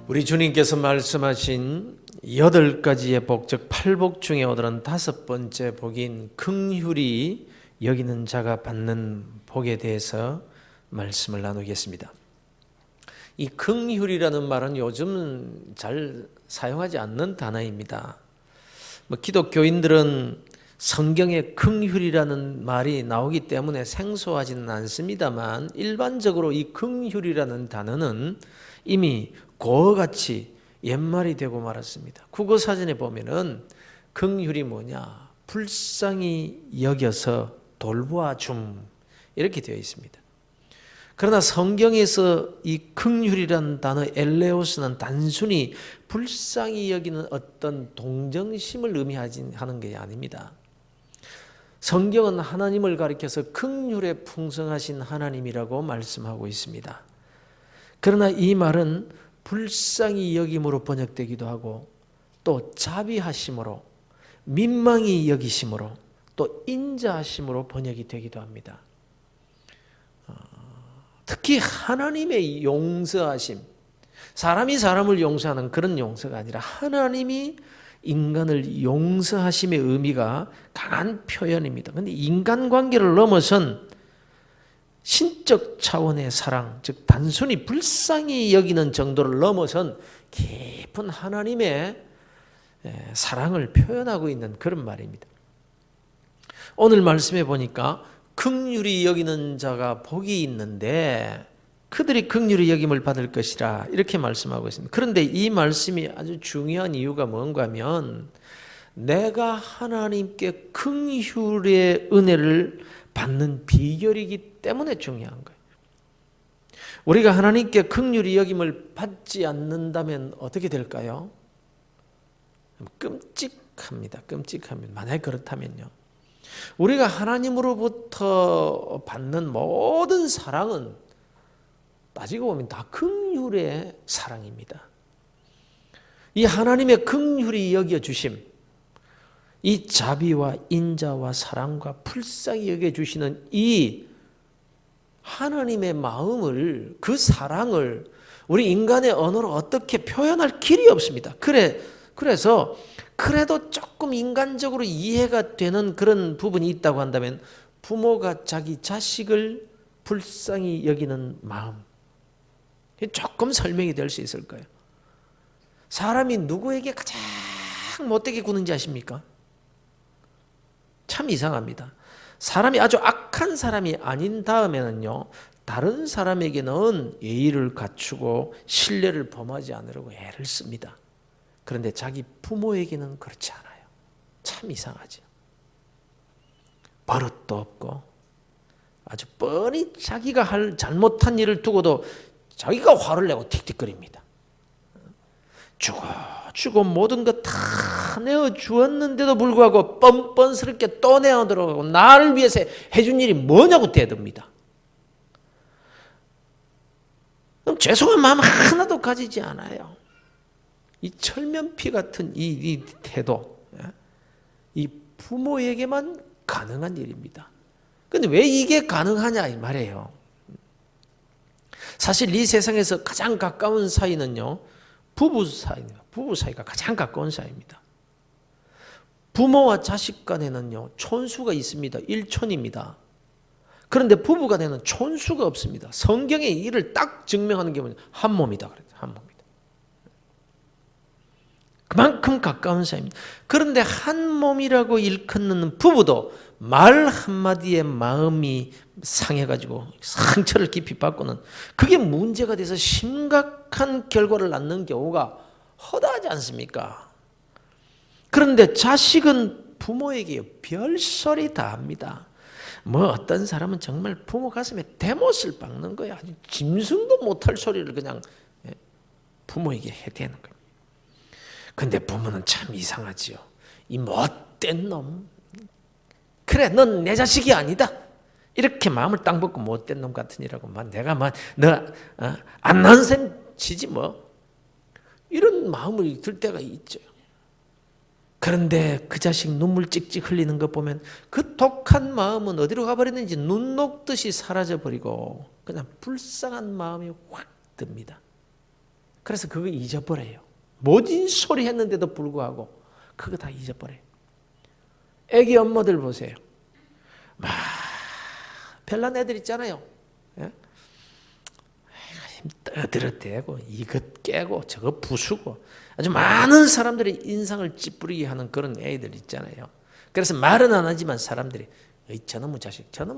우리 주님께서 말씀하신 8가지의 복, 즉 8복 중에 오늘은 5번째 복인 긍휼히 여기는 자가 받는 복에 대해서 말씀을 나누겠습니다. 이 긍휼이라는 말은 요즘 잘 사용하지 않는 단어입니다. 기독교인들은 성경에 긍휼이라는 말이 나오기 때문에 생소하지는 않습니다만 일반적으로 이 긍휼이라는 단어는 이미 고어같이 옛말이 되고 말았습니다. 국어사전에 보면은 긍휼이 뭐냐? 불쌍히 여겨서 돌보아 줌 이렇게 되어 있습니다. 그러나 성경에서 이 긍휼이라는 단어 엘레오스는 단순히 불쌍히 여기는 어떤 동정심을 의미하는 게 아닙니다. 성경은 하나님을 가리켜서 긍휼에 풍성하신 하나님이라고 말씀하고 있습니다. 그러나 이 말은 불쌍히 여김으로 번역되기도 하고 또 자비하심으로 민망히 여기심으로 또 인자하심으로 번역이 되기도 합니다. 특히 하나님의 용서하심, 사람이 사람을 용서하는 그런 용서가 아니라 하나님이 인간을 용서하심의 의미가 강한 표현입니다. 그런데 인간관계를 넘어선 신적 차원의 사랑, 즉 단순히 불쌍히 여기는 정도를 넘어선 깊은 하나님의 사랑을 표현하고 있는 그런 말입니다. 오늘 말씀해 보니까 긍휼히 여기는 자가 복이 있는데 그들이 긍휼히 여김을 받을 것이라 이렇게 말씀하고 있습니다. 그런데 이 말씀이 아주 중요한 이유가 뭔가 하면 내가 하나님께 긍휼의 은혜를 받는 비결이기 때문에 중요한 거예요. 우리가 하나님께 긍휼히 여김을 받지 않는다면 어떻게 될까요? 끔찍합니다. 끔찍합니다. 만약에 그렇다면요. 우리가 하나님으로부터 받는 모든 사랑은 따지고 보면 다 긍휼의 사랑입니다. 이 하나님의 긍휼히 여겨주심, 이 자비와 인자와 사랑과 불쌍히 여겨주시는 이 하나님의 마음을, 그 사랑을 우리 인간의 언어로 어떻게 표현할 길이 없습니다. 그래서 그래도 조금 인간적으로 이해가 되는 그런 부분이 있다고 한다면 부모가 자기 자식을 불쌍히 여기는 마음, 조금 설명이 될 수 있을 거예요. 사람이 누구에게 가장 못되게 구는지 아십니까? 참 이상합니다. 사람이 아주 악한 사람이 아닌 다음에는요, 다른 사람에게는 예의를 갖추고 신뢰를 범하지 않으려고 애를 씁니다. 그런데 자기 부모에게는 그렇지 않아요. 참 이상하죠. 버릇도 없고 아주 뻔히 자기가 할 잘못한 일을 두고도 자기가 화를 내고 틱틱거립니다. 주고 모든 것 다 내어주었는데도 불구하고 뻔뻔스럽게 또 내어들어가고 나를 위해서 해준 일이 뭐냐고 대듭니다. 그럼 죄송한 마음 하나도 가지지 않아요. 이 철면피 같은 이 태도, 이 부모에게만 가능한 일입니다. 그런데 왜 이게 가능하냐 이 말이에요. 사실 이 세상에서 가장 가까운 사이는요, 부부 사이입니다. 부부 사이가 가장 가까운 사이입니다. 부모와 자식 간에는요, 촌수가 있습니다. 일촌입니다. 그런데 부부 간에는 촌수가 없습니다. 성경의 이를 딱 증명하는 게 뭐냐? 한 몸이다. 한 몸이다. 그만큼 가까운 사이입니다. 그런데 한 몸이라고 일컫는 부부도 말 한마디에 마음이 상해가지고 상처를 깊이 받고는 그게 문제가 돼서 심각한 결과를 낳는 경우가 허다하지 않습니까? 그런데 자식은 부모에게 별소리 다 합니다. 어떤 사람은 정말 부모 가슴에 대못을 박는 거야. 아주 짐승도 못할 소리를 그냥 부모에게 해대는 거예요. 근데 부모는 참 이상하지요. 이 못된 놈. 그래, 넌 내 자식이 아니다. 이렇게 마음을 땅 벗고 못된 놈 같으니라고 내가 너 안 낳은 셈 치지 뭐. 이런 마음을 들 때가 있죠. 그런데 그 자식 눈물 찍찍 흘리는 거 보면 그 독한 마음은 어디로 가버렸는지 눈 녹듯이 사라져버리고 그냥 불쌍한 마음이 확 듭니다. 그래서 그거 잊어버려요. 모진 소리 했는데도 불구하고 그거 다 잊어버려요. 애기 엄마들 보세요. 막 별난 애들 있잖아요. 예? 힘 떠들어대고 이것 깨고 저거 부수고 아주 많은 사람들의 인상을 찌푸리게 하는 그런 애들 있잖아요. 그래서 말은 안 하지만 사람들이 저놈의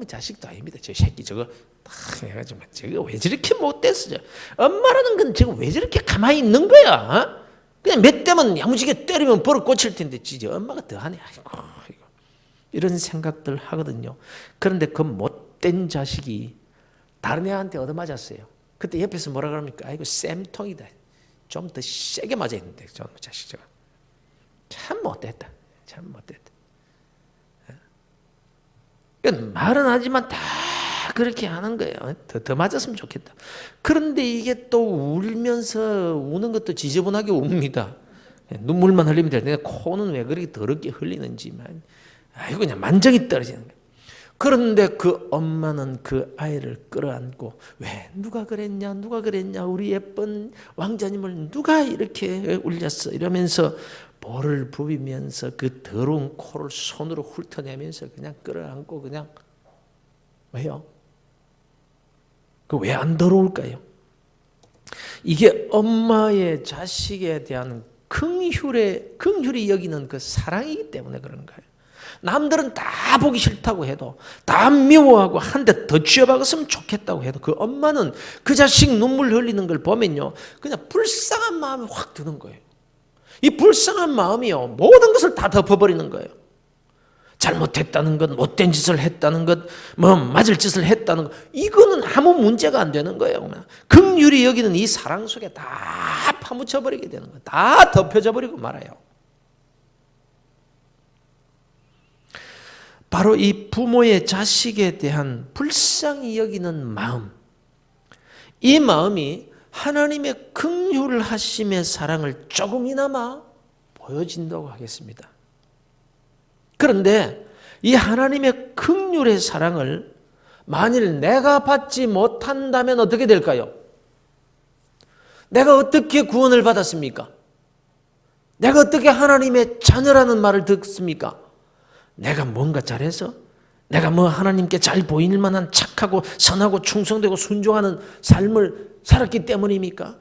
자식도 아닙니다. 저 새끼 저거 딱 해가지고 저거 왜 저렇게 못됐어. 엄마라는 건 저거 왜 저렇게 가만히 있는 거야. 어? 그냥 몇 대만 야무지게 때리면 버릇 고칠 텐데 진짜 엄마가 더하네. 아이고. 이런 생각들 하거든요. 그런데 그 못된 자식이 다른 애한테 얻어맞았어요. 그때 옆에서 뭐라 그럽니까? 아이고 쌤통이다. 좀 더 세게 맞아야 되는데 저놈의 자식 저거. 참 못됐다. 참 못됐다. 말은 하지만 다 그렇게 하는 거예요. 더 맞았으면 좋겠다. 그런데 이게 또 울면서 우는 것도 지저분하게 웁니다. 눈물만 흘리면 될 텐데 코는 왜 그렇게 더럽게 흘리는지만 아이고 그냥 만정이 떨어지는 거예요. 그런데 그 엄마는 그 아이를 끌어안고 왜 누가 그랬냐 우리 예쁜 왕자님을 누가 이렇게 울렸어 이러면서 볼을 부비면서 그 더러운 코를 손으로 훑어내면서 그냥 끌어안고 그냥 왜요? 그 왜 안 더러울까요? 이게 엄마의 자식에 대한 긍휼히 여기는 그 사랑이기 때문에 그런 거예요. 남들은 다 보기 싫다고 해도 다 미워하고 한 대 더 쥐어박았으면 좋겠다고 해도 그 엄마는 그 자식 눈물 흘리는 걸 보면요 그냥 불쌍한 마음이 확 드는 거예요. 이 불쌍한 마음이요 모든 것을 다 덮어버리는 거예요. 잘못했다는 것, 못된 짓을 했다는 것, 뭐 맞을 짓을 했다는 것 이거는 아무 문제가 안 되는 거예요. 긍휼히 여기는 이 사랑 속에 다 파묻혀버리게 되는 거예요. 다 덮여져 버리고 말아요. 바로 이 부모의 자식에 대한 불쌍히 여기는 마음, 이 마음이 하나님의 긍휼하심의 사랑을 조금이나마 보여진다고 하겠습니다. 그런데 이 하나님의 긍휼의 사랑을 만일 내가 받지 못한다면 어떻게 될까요? 내가 어떻게 구원을 받았습니까? 내가 어떻게 하나님의 자녀라는 말을 듣습니까? 내가 뭔가 잘해서? 내가 뭐 하나님께 잘 보일 만한 착하고 선하고 충성되고 순종하는 삶을 살았기 때문입니까?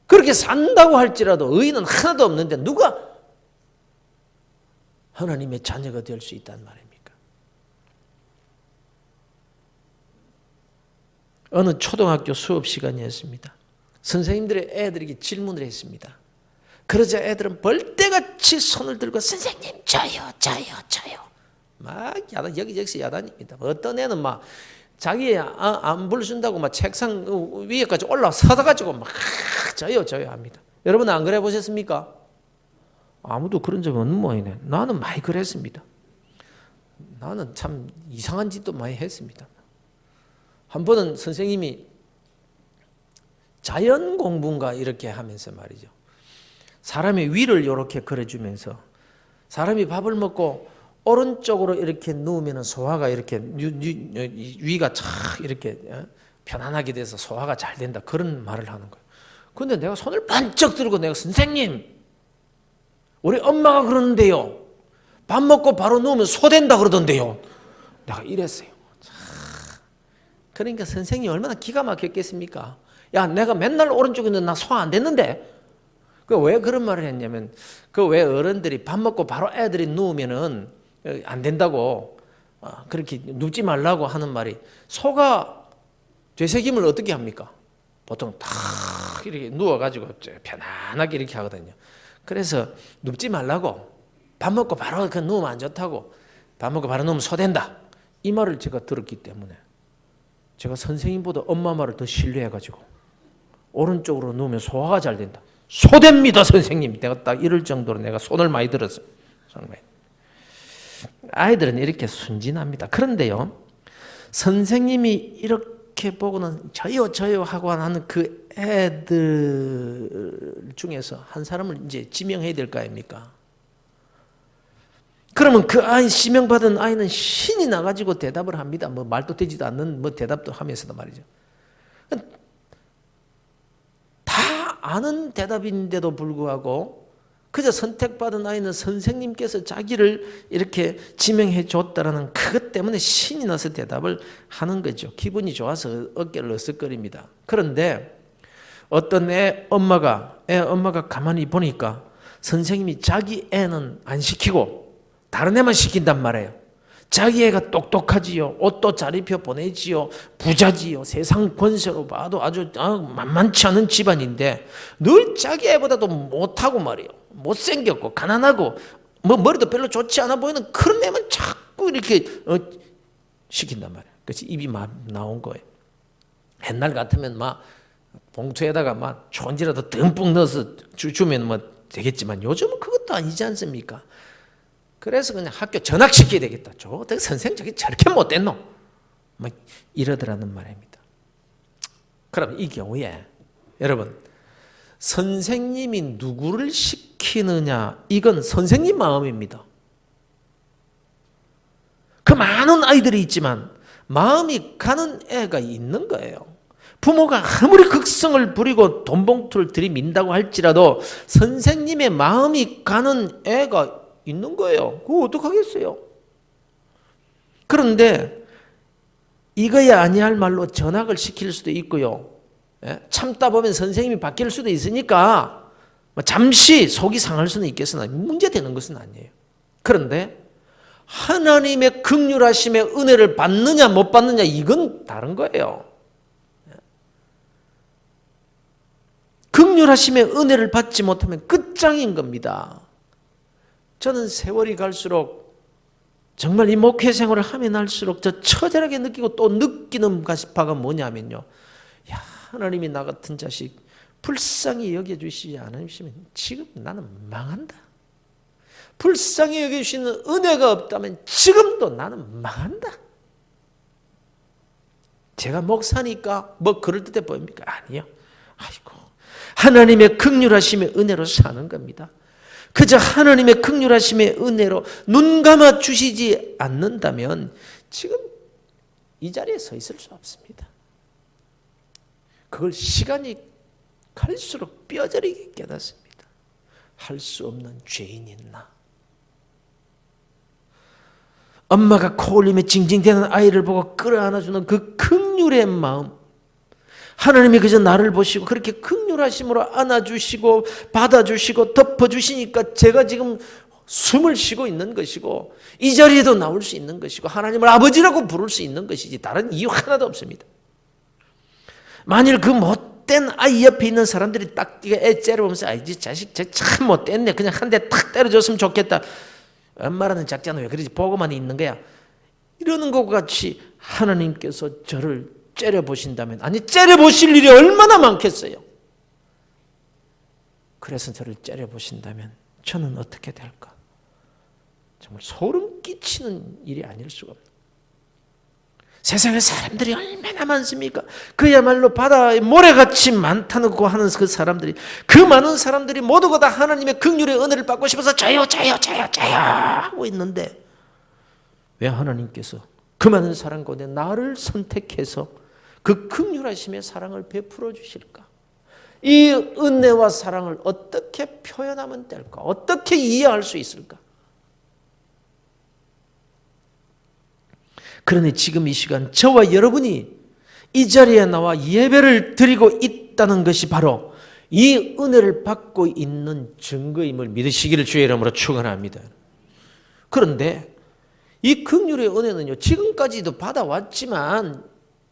그렇게 산다고 할지라도 의의는 하나도 없는데 누가 하나님의 자녀가 될 수 있단 말입니까? 어느 초등학교 수업 시간이었습니다. 선생님들의 애들에게 질문을 했습니다. 그러자 애들은 벌떼같이 손을 들고 선생님 저요. 막 야단, 여기저기서 야단입니다. 어떤 애는 막 자기 안 불러준다고 막 책상 위에까지 올라서가지고 막 저요 합니다. 여러분 안 그래 보셨습니까? 아무도 그런 적이 없는 모양이네. 나는 많이 그랬습니다. 나는 참 이상한 짓도 많이 했습니다. 한 번은 선생님이 자연 공부인가 이렇게 하면서 말이죠. 사람의 위를 이렇게 그려주면서 사람이 밥을 먹고 오른쪽으로 이렇게 누우면 소화가 이렇게 위가 착 이렇게 편안하게 돼서 소화가 잘 된다 그런 말을 하는 거예요. 그런데 내가 손을 번쩍 들고 내가 선생님 우리 엄마가 그러는데요. 밥 먹고 바로 누우면 소된다 그러던데요. 내가 이랬어요. 그러니까 선생님이 얼마나 기가 막혔겠습니까? 야 내가 맨날 오른쪽에 있는데 나 소화 안 됐는데 그 왜 그런 말을 했냐면 그 왜 어른들이 밥 먹고 바로 애들이 누우면은 안 된다고 그렇게 눕지 말라고 하는 말이 소가 되새김을 어떻게 합니까? 보통 탁 이렇게 누워가지고 편안하게 이렇게 하거든요. 그래서 눕지 말라고 밥 먹고 바로 그 누우면 안 좋다고 밥 먹고 바로 누우면 소된다 이 말을 제가 들었기 때문에 제가 선생님보다 엄마 말을 더 신뢰해가지고 오른쪽으로 누우면 소화가 잘 된다. 소됩니다 선생님. 내가 딱 이럴 정도로 내가 손을 많이 들었어요. 정말. 아이들은 이렇게 순진합니다. 그런데요 선생님이 이렇게 보고는 저요 하고 하는 그 애들 중에서 한 사람을 이제 지명해야 될 거 아닙니까? 그러면 그 아이 지명받은 아이는 신이 나가지고 대답을 합니다. 뭐 말도 되지도 않는 뭐 대답도 하면서도 말이죠. 아는 대답인데도 불구하고 그저 선택받은 아이는 선생님께서 자기를 이렇게 지명해 줬다라는 그것 때문에 신이 나서 대답을 하는 거죠. 기분이 좋아서 어깨를 으쓱거립니다. 그런데 어떤 엄마가 가만히 보니까 선생님이 자기 애는 안 시키고 다른 애만 시킨단 말이에요. 자기 애가 똑똑하지요. 옷도 잘 입혀 보내지요. 부자지요. 세상 권세로 봐도 아주 만만치 않은 집안인데 늘 자기 애보다도 못하고 말이에요. 못생겼고 가난하고 머리도 별로 좋지 않아 보이는 그런 애만 자꾸 이렇게 시킨단 말이에요. 그래서 입이 막 나온 거예요. 옛날 같으면 막 봉투에다가 막 촌지라도 듬뿍 넣어서 주면 되겠지만 요즘은 그것도 아니지 않습니까? 그래서 그냥 학교 전학시켜야 되겠다. 선생님 저게 저렇게 못됐노? 막 이러더라는 말입니다. 그럼 이 경우에 여러분 선생님이 누구를 시키느냐 이건 선생님 마음입니다. 그 많은 아이들이 있지만 마음이 가는 애가 있는 거예요. 부모가 아무리 극성을 부리고 돈봉투를 들이민다고 할지라도 선생님의 마음이 가는 애가 있는 거예요. 그거 어떡하겠어요? 그런데 이거야 아니할 말로 전학을 시킬 수도 있고요. 참다 보면 선생님이 바뀔 수도 있으니까 잠시 속이 상할 수는 있겠으나 문제되는 것은 아니에요. 그런데 하나님의 긍휼하심의 은혜를 받느냐 못 받느냐 이건 다른 거예요. 긍휼하심의 은혜를 받지 못하면 끝장인 겁니다. 저는 세월이 갈수록 정말 이 목회 생활을 하면 할수록 저 처절하게 느끼고 또 느끼는 바가 뭐냐면요. 야, 하나님이 나 같은 자식 불쌍히 여겨주시지 않으시면 지금 나는 망한다. 불쌍히 여겨주시는 은혜가 없다면 지금도 나는 망한다. 제가 목사니까 뭐 그럴듯해 보입니까? 아니요. 아이고, 하나님의 긍휼하심의 은혜로 사는 겁니다. 그저 하나님의 긍휼하심의 은혜로 눈 감아 주시지 않는다면 지금 이 자리에 서 있을 수 없습니다. 그걸 시간이 갈수록 뼈저리게 깨닫습니다. 할 수 없는 죄인인 나. 엄마가 코 올리며 징징대는 아이를 보고 끌어안아주는 그 긍휼의 마음. 하나님이 그저 나를 보시고 그렇게 긍휼하심으로 안아주시고 받아주시고 덮어주시니까 제가 지금 숨을 쉬고 있는 것이고 이 자리에도 나올 수 있는 것이고 하나님을 아버지라고 부를 수 있는 것이지 다른 이유 하나도 없습니다. 만일 그 못된 아이 옆에 있는 사람들이 딱 애 째려보면서 아이지 자식 쟤 참 못됐네 그냥 한 대 탁 때려줬으면 좋겠다. 엄마라는 작자는 왜 그러지 보고만 있는 거야. 이러는 것 같이 하나님께서 저를 째려보신다면 아니 째려보실 일이 얼마나 많겠어요. 그래서 저를 째려보신다면 저는 어떻게 될까? 정말 소름 끼치는 일이 아닐 수가 없는. 세상에 사람들이 얼마나 많습니까? 그야말로 바다에 모래같이 많다고 하는 그 사람들이 그 많은 사람들이 모두가 다 하나님의 긍휼의 은혜를 받고 싶어서 저요 하고 있는데 왜 하나님께서 그 많은 사람 가운데 나를 선택해서 그 긍휼하심의 사랑을 베풀어 주실까? 이 은혜와 사랑을 어떻게 표현하면 될까? 어떻게 이해할 수 있을까? 그러니 지금 이 시간 저와 여러분이 이 자리에 나와 예배를 드리고 있다는 것이 바로 이 은혜를 받고 있는 증거임을 믿으시기를 주의 이름으로 축원합니다. 그런데 이 긍휼의 은혜는요, 지금까지도 받아왔지만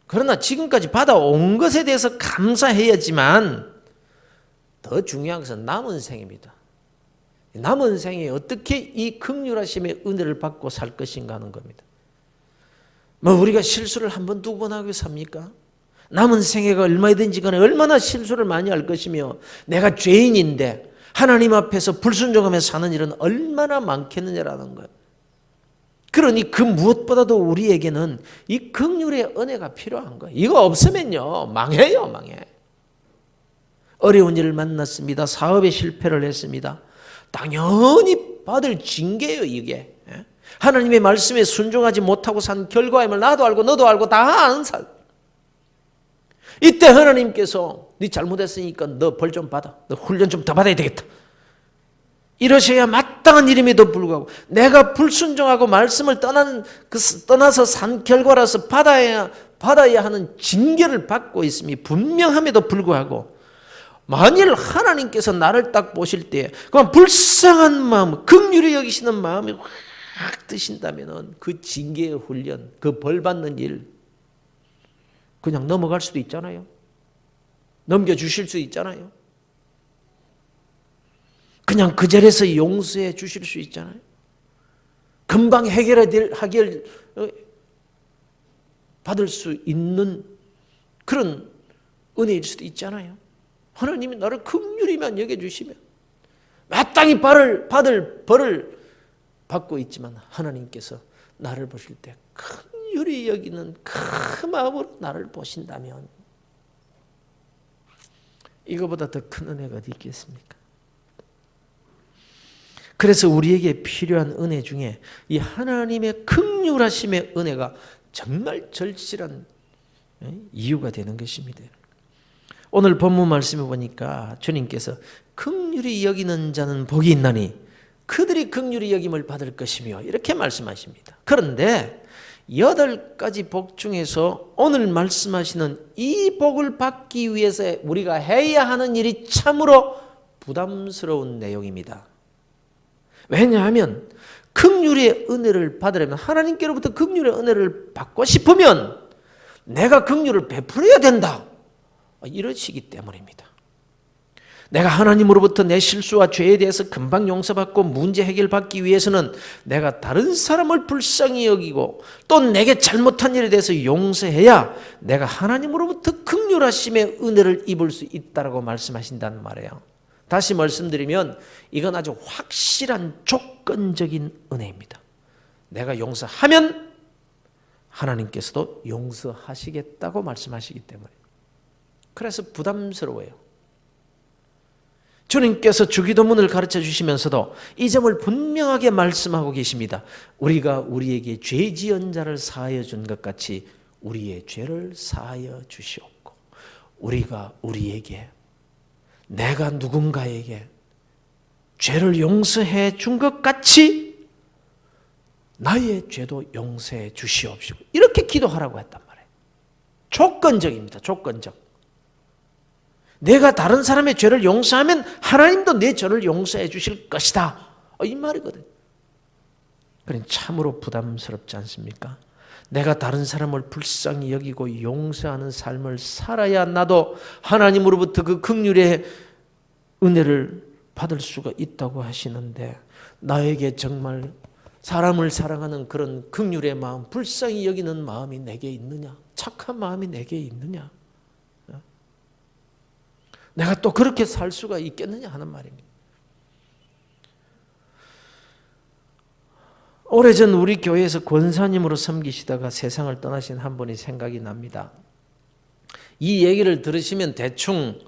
그러나 지금까지 받아온 것에 대해서 감사해야지만 더 중요한 것은 남은 생입니다. 남은 생에 어떻게 이 긍휼하심의 은혜를 받고 살 것인가 하는 겁니다. 뭐 우리가 실수를 한 번, 두 번 하고 삽니까? 남은 생애가 얼마든지 간에 얼마나 실수를 많이 할 것이며 내가 죄인인데 하나님 앞에서 불순종하며 사는 일은 얼마나 많겠느냐라는 거예요. 그러니 그 무엇보다도 우리에게는 이 긍휼의 은혜가 필요한 거예요. 이거 없으면요 망해요, 망해. 어려운 일을 만났습니다. 사업에 실패를 했습니다. 당연히 받을 징계예요, 이게. 하나님의 말씀에 순종하지 못하고 산 결과임을 나도 알고 너도 알고 다 아는 사람. 이때 하나님께서 네 잘못했으니까 너 벌 좀 받아. 너 훈련 좀 더 받아야 되겠다. 이러셔야 마땅한 일임에도 불구하고 내가 불순종하고 말씀을 떠나서 산 결과라서 받아야 하는 징계를 받고 있음이 분명함에도 불구하고 만일 하나님께서 나를 딱 보실 때 그만 불쌍한 마음, 긍휼히 여기시는 마음이 확 드신다면 그 징계의 훈련, 그 벌 받는 일 그냥 넘어갈 수도 있잖아요. 넘겨주실 수 있잖아요. 그냥 그 자리에서 용서해 주실 수 있잖아요. 금방 받을 수 있는 그런 은혜일 수도 있잖아요. 하나님이 나를 긍휼히만 여겨주시면 마땅히 받을 벌을 받고 있지만 하나님께서 나를 보실 때 긍휼히 여기는 그 마음으로 나를 보신다면 이거보다 더 큰 은혜가 어디 있겠습니까? 그래서 우리에게 필요한 은혜 중에 이 하나님의 긍휼하심의 은혜가 정말 절실한 이유가 되는 것입니다. 오늘 본문 말씀에 보니까 주님께서 긍휼히 여기는 자는 복이 있나니 그들이 긍휼히 여김을 받을 것이며 이렇게 말씀하십니다. 그런데 8가지 복 중에서 오늘 말씀하시는 이 복을 받기 위해서 우리가 해야 하는 일이 참으로 부담스러운 내용입니다. 왜냐하면 긍휼의 은혜를 받으려면 하나님께로부터 긍휼의 은혜를 받고 싶으면 내가 긍휼을 베풀어야 된다. 이러시기 때문입니다. 내가 하나님으로부터 내 실수와 죄에 대해서 금방 용서받고 문제 해결받기 위해서는 내가 다른 사람을 불쌍히 여기고 또 내게 잘못한 일에 대해서 용서해야 내가 하나님으로부터 긍휼하심의 은혜를 입을 수 있다고 말씀하신다는 말이에요. 다시 말씀드리면 이건 아주 확실한 조건적인 은혜입니다. 내가 용서하면 하나님께서도 용서하시겠다고 말씀하시기 때문에 그래서 부담스러워요. 주님께서 주기도문을 가르쳐 주시면서도 이 점을 분명하게 말씀하고 계십니다. 우리가 우리에게 죄 지은 자를 사하여 준 것 같이 우리의 죄를 사하여 주시옵고 우리가 우리에게 내가 누군가에게 죄를 용서해 준 것 같이 나의 죄도 용서해 주시옵시고 이렇게 기도하라고 했단 말이에요. 조건적입니다. 조건적. 내가 다른 사람의 죄를 용서하면 하나님도 내 죄를 용서해 주실 것이다. 이 말이거든요. 그러니 참으로 부담스럽지 않습니까? 내가 다른 사람을 불쌍히 여기고 용서하는 삶을 살아야 나도 하나님으로부터 그 긍휼의 은혜를 받을 수가 있다고 하시는데 나에게 정말 사람을 사랑하는 그런 긍휼의 마음, 불쌍히 여기는 마음이 내게 있느냐? 착한 마음이 내게 있느냐? 내가 또 그렇게 살 수가 있겠느냐 하는 말입니다. 오래전 우리 교회에서 권사님으로 섬기시다가 세상을 떠나신 한 분이 생각이 납니다. 이 얘기를 들으시면 대충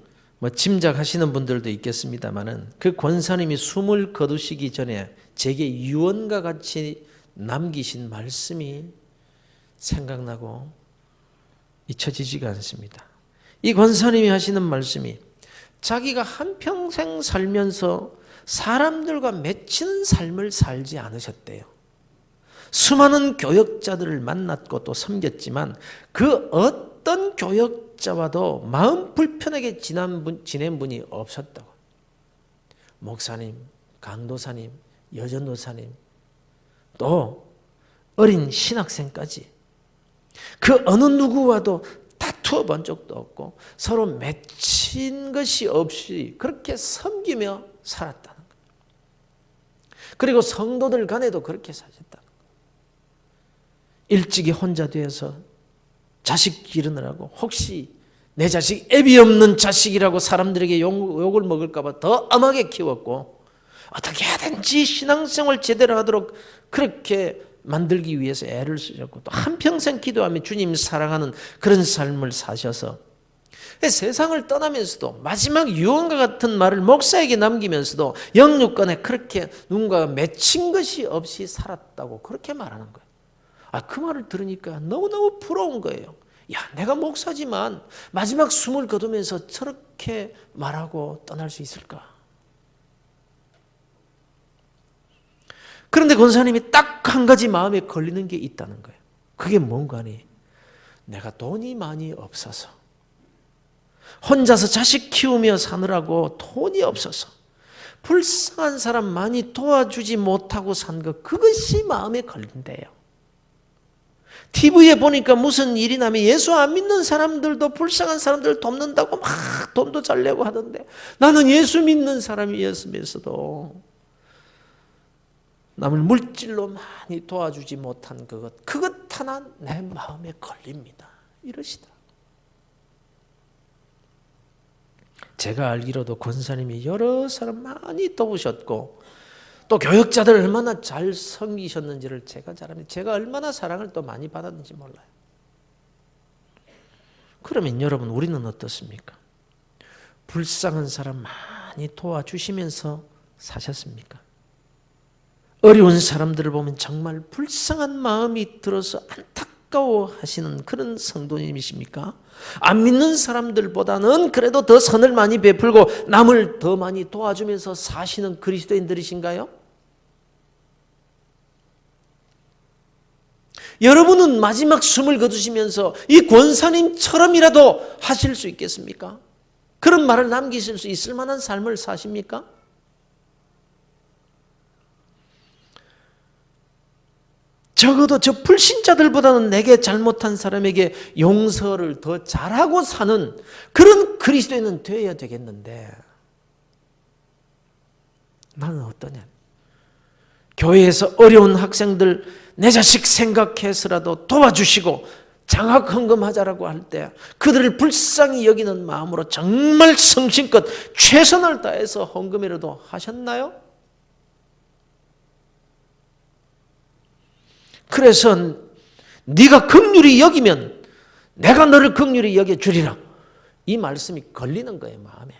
짐작하시는 분들도 있겠습니다만은 그 권사님이 숨을 거두시기 전에 제게 유언과 같이 남기신 말씀이 생각나고 잊혀지지가 않습니다. 이 권사님이 하시는 말씀이 자기가 한평생 살면서 사람들과 맺히는 삶을 살지 않으셨대요. 수많은 교역자들을 만났고 또 섬겼지만 그 어떤 교역자와도 마음 불편하게 지낸 분이 없었다고. 목사님, 강도사님, 여전도사님, 또 어린 신학생까지 그 어느 누구와도 다투어 본 적도 없고 서로 맺힌 것이 없이 그렇게 섬기며 살았다는 거예요. 그리고 성도들 간에도 그렇게 사셨다는 거예요. 일찍이 혼자 되어서 자식 기르느라고 혹시 내 자식 애비 없는 자식이라고 사람들에게 욕을 먹을까 봐 더 엄하게 키웠고 어떻게 하든지 신앙생활 제대로 하도록 그렇게 만들기 위해서 애를 쓰셨고 또 한평생 기도하며 주님 사랑하는 그런 삶을 사셔서 세상을 떠나면서도 마지막 유언과 같은 말을 목사에게 남기면서도 영육간에 그렇게 누군가가 맺힌 것이 없이 살았다고 그렇게 말하는 거예요. 그 말을 들으니까 너무너무 부러운 거예요. 야, 내가 목사지만 마지막 숨을 거두면서 저렇게 말하고 떠날 수 있을까? 그런데 권사님이 딱 한 가지 마음에 걸리는 게 있다는 거예요. 그게 뭔가 하니, 내가 돈이 많이 없어서, 혼자서 자식 키우며 사느라고 돈이 없어서 불쌍한 사람 많이 도와주지 못하고 산 것, 그것이 마음에 걸린대요. TV에 보니까 무슨 일이 나면 예수 안 믿는 사람들도 불쌍한 사람들 돕는다고 막 돈도 잘 내고 하던데, 나는 예수 믿는 사람이었으면서도 남을 물질로 많이 도와주지 못한 그것 하나 내 마음에 걸립니다. 이러시다. 제가 알기로도 권사님이 여러 사람 많이 도우셨고, 또 교역자들 얼마나 잘 섬기셨는지를 제가 잘 압니다. 제가 얼마나 사랑을 또 많이 받았는지 몰라요. 그러면 여러분, 우리는 어떻습니까? 불쌍한 사람 많이 도와주시면서 사셨습니까? 어려운 사람들을 보면 정말 불쌍한 마음이 들어서 안타까워하시는 그런 성도님이십니까? 안 믿는 사람들보다는 그래도 더 선을 많이 베풀고 남을 더 많이 도와주면서 사시는 그리스도인들이신가요? 여러분은 마지막 숨을 거두시면서 이 권사님처럼이라도 하실 수 있겠습니까? 그런 말을 남기실 수 있을 만한 삶을 사십니까? 적어도 저 불신자들보다는 내게 잘못한 사람에게 용서를 더 잘하고 사는 그런 그리스도인은 되어야 되겠는데, 나는 어떠냐? 교회에서 어려운 학생들 내 자식 생각해서라도 도와주시고 장학 헌금하자라고 할 때 그들을 불쌍히 여기는 마음으로 정말 성심껏 최선을 다해서 헌금이라도 하셨나요? 그래서 네가 긍휼히 여기면 내가 너를 긍휼히 여겨주리라, 이 말씀이 걸리는 거예요, 마음에.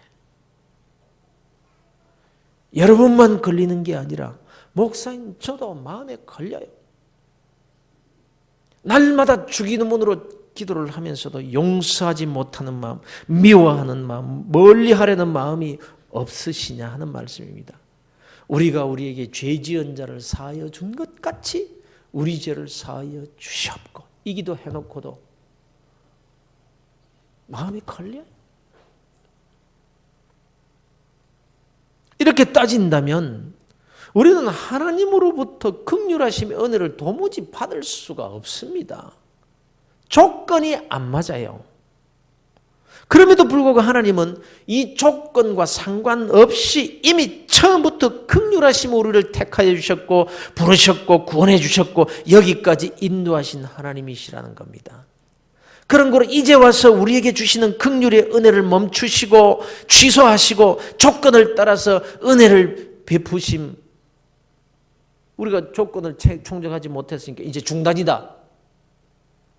여러분만 걸리는 게 아니라 목사님 저도 마음에 걸려요. 날마다 주기도문으로 기도를 하면서도 용서하지 못하는 마음, 미워하는 마음, 멀리하려는 마음이 없으시냐 하는 말씀입니다. 우리가 우리에게 죄 지은 자를 사하여 준 것 같이 우리 죄를 사하여 주시옵고, 이 기도 해놓고도 마음이 걸려요. 이렇게 따진다면 우리는 하나님으로부터 긍휼하심의 은혜를 도무지 받을 수가 없습니다. 조건이 안 맞아요. 그럼에도 불구하고 하나님은 이 조건과 상관없이 이미 처음부터 긍휼하심으로 우리를 택하여 주셨고 부르셨고 구원해 주셨고 여기까지 인도하신 하나님이시라는 겁니다. 그런 거로 이제 와서 우리에게 주시는 긍휼의 은혜를 멈추시고 취소하시고 조건을 따라서 은혜를 베푸심, 우리가 조건을 충족하지 못했으니까 이제 중단이다,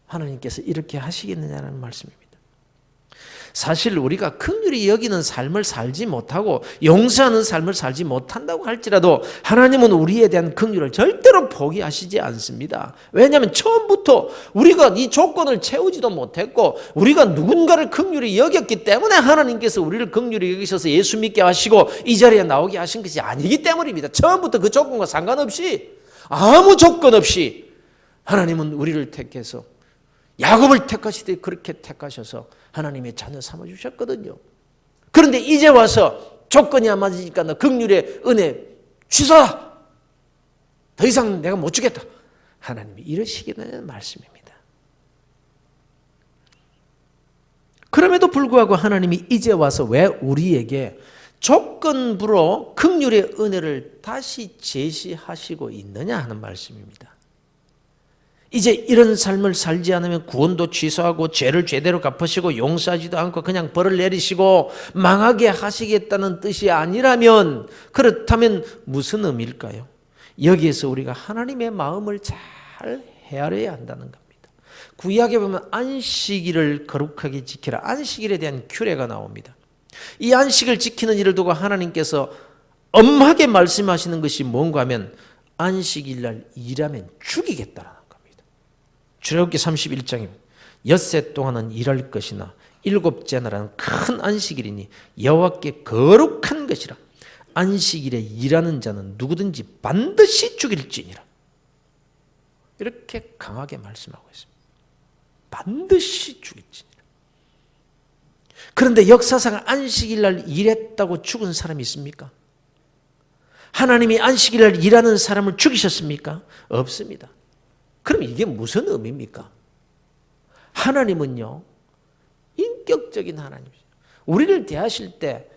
하나님께서 이렇게 하시겠느냐는 말씀입니다. 사실 우리가 긍휼히 여기는 삶을 살지 못하고 용서하는 삶을 살지 못한다고 할지라도 하나님은 우리에 대한 긍휼을 절대로 포기하시지 않습니다. 왜냐하면 처음부터 우리가 이 조건을 채우지도 못했고 우리가 누군가를 긍휼히 여겼기 때문에 하나님께서 우리를 긍휼히 여기셔서 예수 믿게 하시고 이 자리에 나오게 하신 것이 아니기 때문입니다. 처음부터 그 조건과 상관없이, 아무 조건 없이 하나님은 우리를 택해서, 야곱을 택하시되 그렇게 택하셔서 하나님의 자녀 삼아주셨거든요. 그런데 이제 와서 조건이 안 맞으니까 너 긍휼의 은혜 취소하라, 더 이상 내가 못 주겠다, 하나님이 이러시겠다는 말씀입니다. 그럼에도 불구하고 하나님이 이제 와서 왜 우리에게 조건부로 긍휼의 은혜를 다시 제시하시고 있느냐 하는 말씀입니다. 이제 이런 삶을 살지 않으면 구원도 취소하고 죄를 제대로 갚으시고 용서하지도 않고 그냥 벌을 내리시고 망하게 하시겠다는 뜻이 아니라면, 그렇다면 무슨 의미일까요? 여기에서 우리가 하나님의 마음을 잘 헤아려야 한다는 겁니다. 구약에 보면 안식일을 거룩하게 지키라, 안식일에 대한 규례가 나옵니다. 이 안식을 지키는 일을 두고 하나님께서 엄하게 말씀하시는 것이 뭔가 하면 안식일 날 일하면 죽이겠다라는 겁니다. 출애굽기 31장입니다. 엿새 동안은 일할 것이나 일곱째 날은 큰 안식일이니 여호와께 거룩한 것이라. 안식일에 일하는 자는 누구든지 반드시 죽일지니라. 이렇게 강하게 말씀하고 있습니다. 반드시 죽일지니라. 그런데 역사상 안식일 날 일했다고 죽은 사람이 있습니까? 하나님이 안식일 날 일하는 사람을 죽이셨습니까? 없습니다. 그럼 이게 무슨 의미입니까? 하나님은요, 인격적인 하나님이죠. 우리를 대하실 때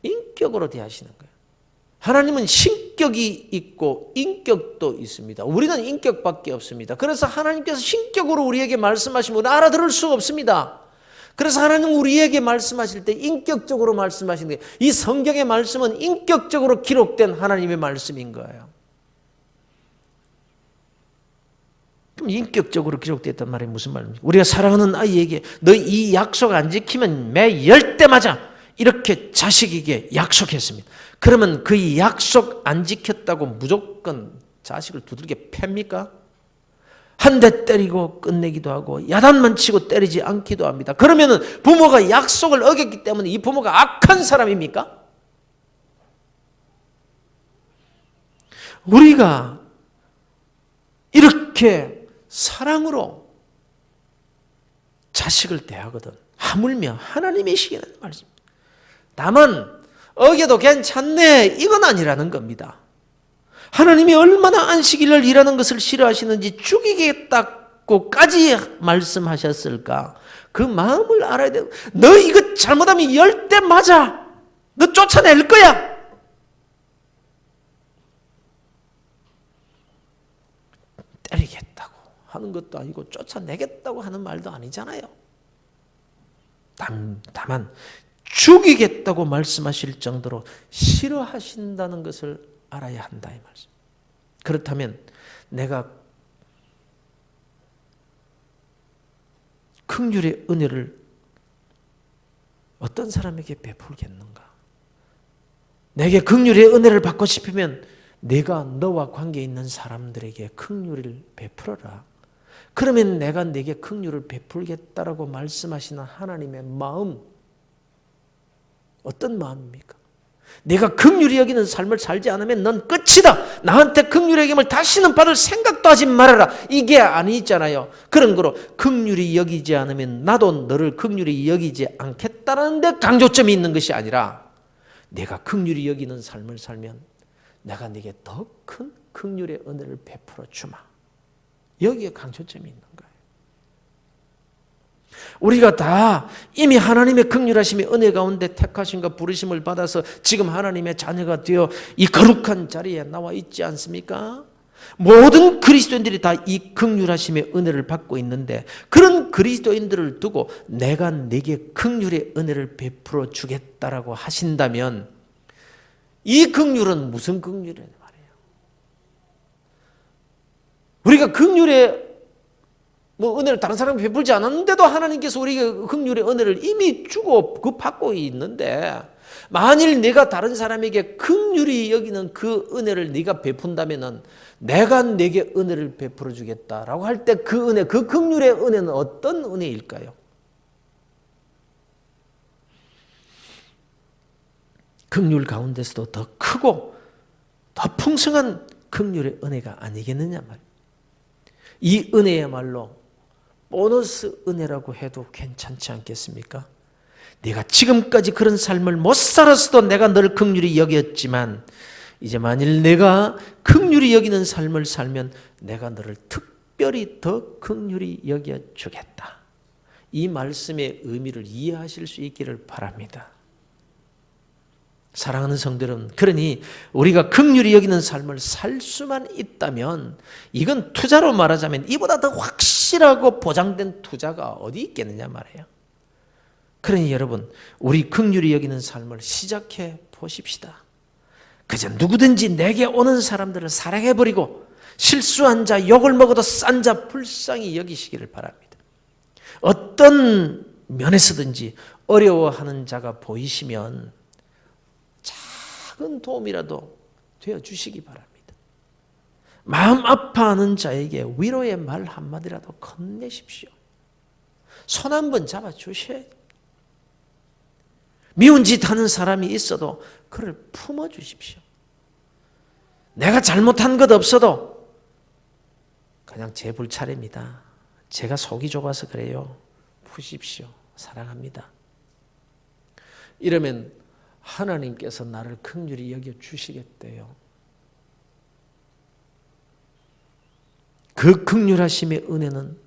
인격으로 대하시는 거예요. 하나님은 신격이 있고 인격도 있습니다. 우리는 인격밖에 없습니다. 그래서 하나님께서 신격으로 우리에게 말씀하시면 우리는 알아들을 수가 없습니다. 그래서 하나님은 우리에게 말씀하실 때 인격적으로 말씀하시는 거예요. 이 성경의 말씀은 인격적으로 기록된 하나님의 말씀인 거예요. 그럼 인격적으로 기록됐단 말이 무슨 말입니까? 우리가 사랑하는 아이에게 너 이 약속 안 지키면 매 10대 맞아, 이렇게 자식에게 약속했습니다. 그러면 그 약속 안 지켰다고 무조건 자식을 두들겨 팹니까? 한 대 때리고 끝내기도 하고 야단만 치고 때리지 않기도 합니다. 그러면 부모가 약속을 어겼기 때문에 이 부모가 악한 사람입니까? 우리가 이렇게 사랑으로 자식을 대하거든 하물며 하나님이시기는 말씀입니다. 다만 어겨도 괜찮네 이건 아니라는 겁니다. 하나님이 얼마나 안식일을 일하는 것을 싫어하시는지 죽이겠다고까지 말씀하셨을까? 그 마음을 알아야 돼요. 너 이거 잘못하면 10대 맞아. 너 쫓아낼 거야. 때리겠다고 하는 것도 아니고 쫓아내겠다고 하는 말도 아니잖아요. 다만 죽이겠다고 말씀하실 정도로 싫어하신다는 것을 알아야 한다 이 말씀. 그렇다면 내가 긍휼의 은혜를 어떤 사람에게 베풀겠는가? 내게 긍휼의 은혜를 받고 싶으면 내가 너와 관계 있는 사람들에게 긍휼을 베풀어라. 그러면 내가 내게 긍휼을 베풀겠다라고 말씀하시는 하나님의 마음, 어떤 마음입니까? 내가 긍휼히 여기는 삶을 살지 않으면 넌 끝이다. 나한테 긍휼의 여김을 다시는 받을 생각도 하지 말아라. 이게 아니잖아요. 그런 거로 긍휼히 여기지 않으면 나도 너를 긍휼히 여기지 않겠다는 데 강조점이 있는 것이 아니라 내가 긍휼히 여기는 삶을 살면 내가 네게 더 큰 긍휼의 은혜를 베풀어 주마. 여기에 강조점이 있는 거예요. 우리가 다 이미 하나님의 긍휼하심의 은혜 가운데 택하심과 부르심을 받아서 지금 하나님의 자녀가 되어 이 거룩한 자리에 나와 있지 않습니까? 모든 그리스도인들이 다 이 긍휼하심의 은혜를 받고 있는데 그런 그리스도인들을 두고 내가 네게 긍휼의 은혜를 베풀어 주겠다라고 하신다면 이 긍휼은 무슨 긍휼이냐 말이에요. 우리가 긍휼의 은혜를 다른 사람이 베풀지 않았는데도 하나님께서 우리에게 긍휼의 은혜를 이미 주고 받고 있는데 만일 내가 다른 사람에게 긍휼히 여기는 그 은혜를 네가 베푼다면은 내가 네게 은혜를 베풀어 주겠다라고 할 때 그 은혜, 그 긍휼의 은혜는 어떤 은혜일까요? 긍휼 가운데서도 더 크고 더 풍성한 긍휼의 은혜가 아니겠느냐 말이에요. 이 은혜야말로 보너스 은혜라고 해도 괜찮지 않겠습니까? 네가 지금까지 그런 삶을 못 살았어도 내가 너를 긍휼히 여겼지만 이제 만일 내가 긍휼히 여기는 삶을 살면 내가 너를 특별히 더 긍휼히 여겨주겠다. 이 말씀의 의미를 이해하실 수 있기를 바랍니다. 사랑하는 성도 여러분, 그러니 우리가 긍휼히 여기는 삶을 살 수만 있다면 이건 투자로 말하자면 이보다 더 확실하고 보장된 투자가 어디 있겠느냐 말이에요. 그러니 여러분, 우리 긍휼히 여기는 삶을 시작해 보십시다. 그저 누구든지 내게 오는 사람들을 사랑해버리고 실수한 자, 욕을 먹어도 싼 자 불쌍히 여기시기를 바랍니다. 어떤 면에서든지 어려워하는 자가 보이시면 작은 도움이라도 되어주시기 바랍니다. 마음 아파하는 자에게 위로의 말 한마디라도 건네십시오. 손 한번 잡아주셔야 돼요. 미운 짓 하는 사람이 있어도 그를 품어주십시오. 내가 잘못한 것 없어도 그냥 제 불차례입니다. 제가 속이 좁아서 그래요. 푸십시오. 사랑합니다. 이러면 하나님께서 나를 긍휼히 여겨주시겠대요. 그 긍휼하심의 은혜는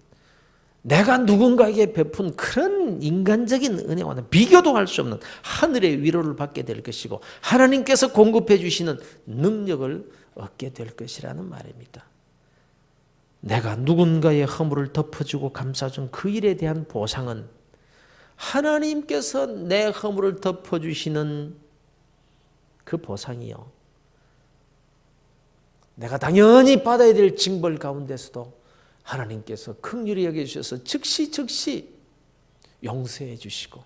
내가 누군가에게 베푼 그런 인간적인 은혜와는 비교도 할 수 없는 하늘의 위로를 받게 될 것이고 하나님께서 공급해 주시는 능력을 얻게 될 것이라는 말입니다. 내가 누군가의 허물을 덮어주고 감싸준 그 일에 대한 보상은 하나님께서 내 허물을 덮어주시는 그 보상이요. 내가 당연히 받아야 될 징벌 가운데서도 하나님께서 긍휼히 여겨주셔서 즉시 용서해 주시고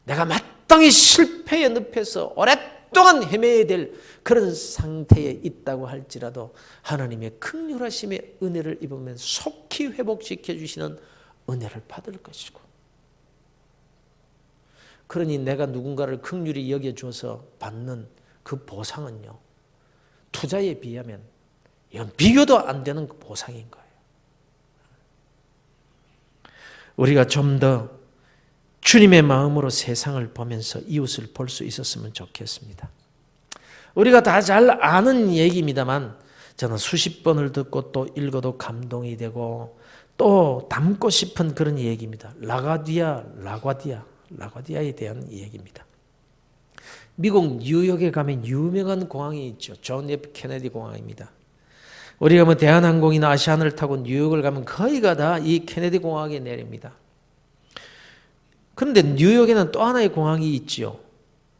내가 마땅히 실패의 늪에서 오랫동안 헤매야 될 그런 상태에 있다고 할지라도 하나님의 긍휼하심의 은혜를 입으면 속히 회복시켜 주시는 은혜를 받을 것이고 그러니 내가 누군가를 긍휼히 여겨줘서 받는 그 보상은요. 투자에 비하면 이건 비교도 안 되는 그 보상인 거예요. 우리가 좀 더 주님의 마음으로 세상을 보면서 이웃을 볼 수 있었으면 좋겠습니다. 우리가 다 잘 아는 얘기입니다만 저는 수십 번을 듣고 또 읽어도 감동이 되고 또 담고 싶은 그런 얘기입니다. 라과디아에 대한 얘기입니다. 미국 뉴욕에 가면 유명한 공항이 있죠. 존 F 케네디 공항입니다. 우리가 뭐 대한항공이나 아시아나를 타고 뉴욕을 가면 거의가 다 이 케네디 공항에 내립니다. 그런데 뉴욕에는 또 하나의 공항이 있지요.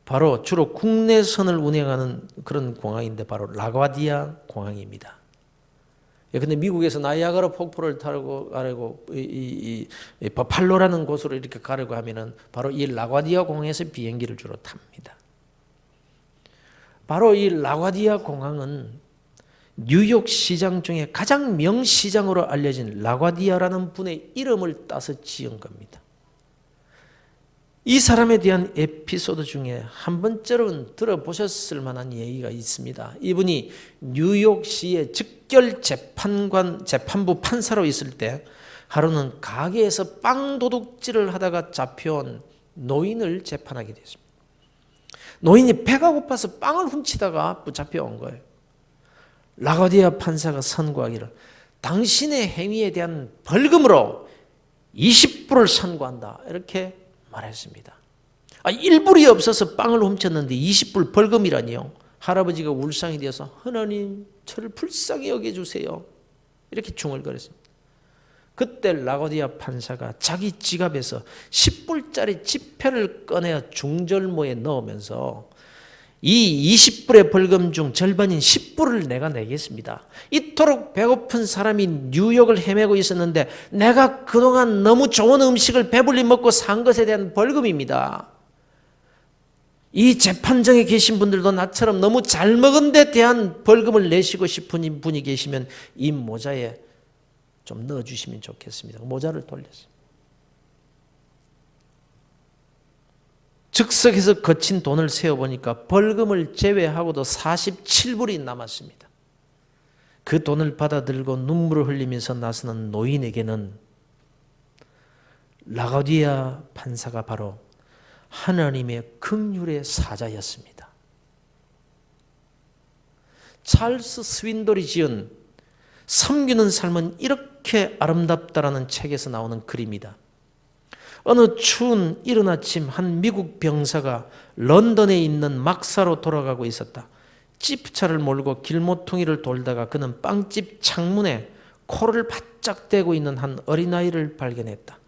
바로 주로 국내선을 운행하는 그런 공항인데 바로 라과디아 공항입니다. 근데 미국에서 나이아가라 폭포를 타고 가려고 버팔로라는 곳으로 이렇게 가려고 하면은 바로 이 라과디아 공항에서 비행기를 주로 탑니다. 바로 이 라과디아 공항은 뉴욕 시장 중에 가장 명시장으로 알려진 라과디아라는 분의 이름을 따서 지은 겁니다. 이 사람에 대한 에피소드 중에 한 번쯤은 들어보셨을 만한 얘기가 있습니다. 이분이 뉴욕시의 직결 재판부 판사로 있을 때 하루는 가게에서 빵 도둑질을 하다가 잡혀온 노인을 재판하게 됐습니다. 노인이 배가 고파서 빵을 훔치다가 붙잡혀온 거예요. 라과디아 판사가 선고하기를 당신의 행위에 대한 벌금으로 20불을 선고한다. 이렇게 말했습니다. 1불이 없어서 빵을 훔쳤는데 20불 벌금이라니요. 할아버지가 울상이 되어서 하나님 저를 불쌍히 여겨주세요. 이렇게 중얼거렸습니다. 그때 라과디아 판사가 자기 지갑에서 10불짜리 지폐를 꺼내어 중절모에 넣으면서 이 20불의 벌금 중 절반인 10불을 내가 내겠습니다. 이토록 배고픈 사람이 뉴욕을 헤매고 있었는데 내가 그동안 너무 좋은 음식을 배불리 먹고 산 것에 대한 벌금입니다. 이 재판정에 계신 분들도 나처럼 너무 잘 먹은 데 대한 벌금을 내시고 싶은 분이 계시면 이 모자에 좀 넣어주시면 좋겠습니다. 모자를 돌렸어요. 즉석에서 거친 돈을 세어보니까 벌금을 제외하고도 47불이 남았습니다. 그 돈을 받아들고 눈물을 흘리면서 나서는 노인에게는 라과디아 판사가 바로 하나님의 긍휼의 사자였습니다. 찰스 스윈돌이 지은 섬기는 삶은 이렇게 아름답다라는 책에서 나오는 글입니다. 어느 추운 이른 아침 한 미국 병사가 런던에 있는 막사로 돌아가고 있었다. 지프차를 몰고 길모퉁이를 돌다가 그는 빵집 창문에 코를 바짝 대고 있는 한 어린아이를 발견했다.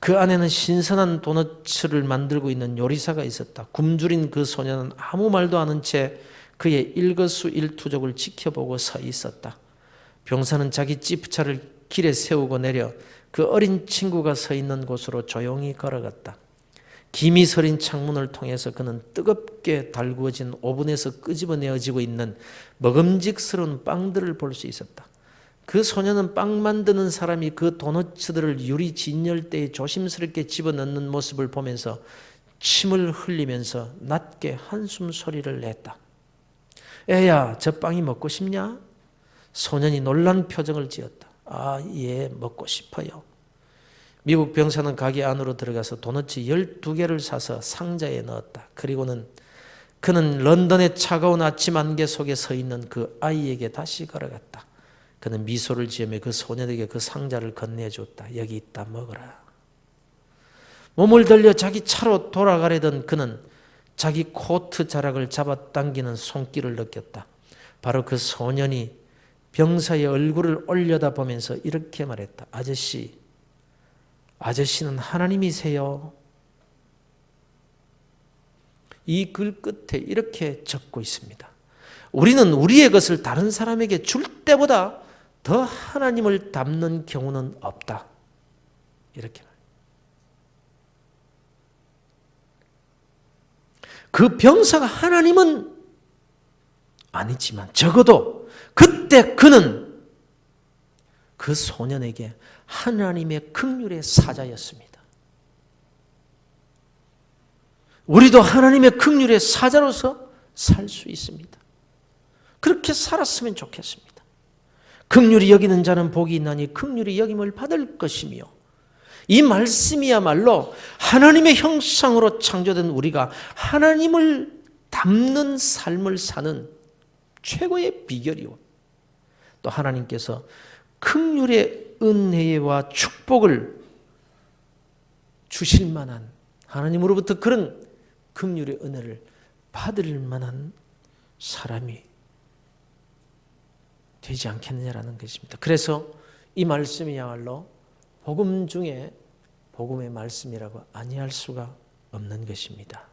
그 안에는 신선한 도너츠를 만들고 있는 요리사가 있었다. 굶주린 그 소녀는 아무 말도 않은 채 그의 일거수일투족을 지켜보고 서 있었다. 병사는 자기 지프차를 길에 세우고 내려 그 어린 친구가 서 있는 곳으로 조용히 걸어갔다. 김이 서린 창문을 통해서 그는 뜨겁게 달구어진 오븐에서 끄집어내어지고 있는 먹음직스러운 빵들을 볼 수 있었다. 그 소녀는 빵 만드는 사람이 그 도너츠들을 유리 진열대에 조심스럽게 집어넣는 모습을 보면서 침을 흘리면서 낮게 한숨 소리를 냈다. 애야, 저 빵이 먹고 싶냐? 소년이 놀란 표정을 지었다. 아, 예, 먹고 싶어요. 미국 병사는 가게 안으로 들어가서 도너츠 12개를 사서 상자에 넣었다. 그리고는 그는 런던의 차가운 아침 안개 속에 서 있는 그 아이에게 다시 걸어갔다. 그는 미소를 지으며 그 소년에게 그 상자를 건네줬다. 여기 있다, 먹어라. 몸을 들려 자기 차로 돌아가려던 그는 자기 코트 자락을 잡아당기는 손길을 느꼈다. 바로 그 소년이 병사의 얼굴을 올려다보면서 이렇게 말했다. 아저씨, 아저씨는 하나님이세요. 이 글 끝에 이렇게 적고 있습니다. 우리는 우리의 것을 다른 사람에게 줄 때보다 더 하나님을 닮는 경우는 없다. 이렇게 말합니다. 그 병사가 하나님은 아니지만 적어도 그때 그는 그 소년에게 하나님의 긍휼의 사자였습니다. 우리도 하나님의 긍휼의 사자로서 살 수 있습니다. 그렇게 살았으면 좋겠습니다. 긍휼히 여기는 자는 복이 있나니 긍휼히 여김을 받을 것이며, 이 말씀이야말로 하나님의 형상으로 창조된 우리가 하나님을 닮는 삶을 사는 최고의 비결이요, 또 하나님께서 긍휼의 은혜와 축복을 주실 만한, 하나님으로부터 그런 긍휼의 은혜를 받을 만한 사람이 되지 않겠느냐라는 것입니다. 그래서 이 말씀이야말로 복음 중에 복음의 말씀이라고 아니할 수가 없는 것입니다.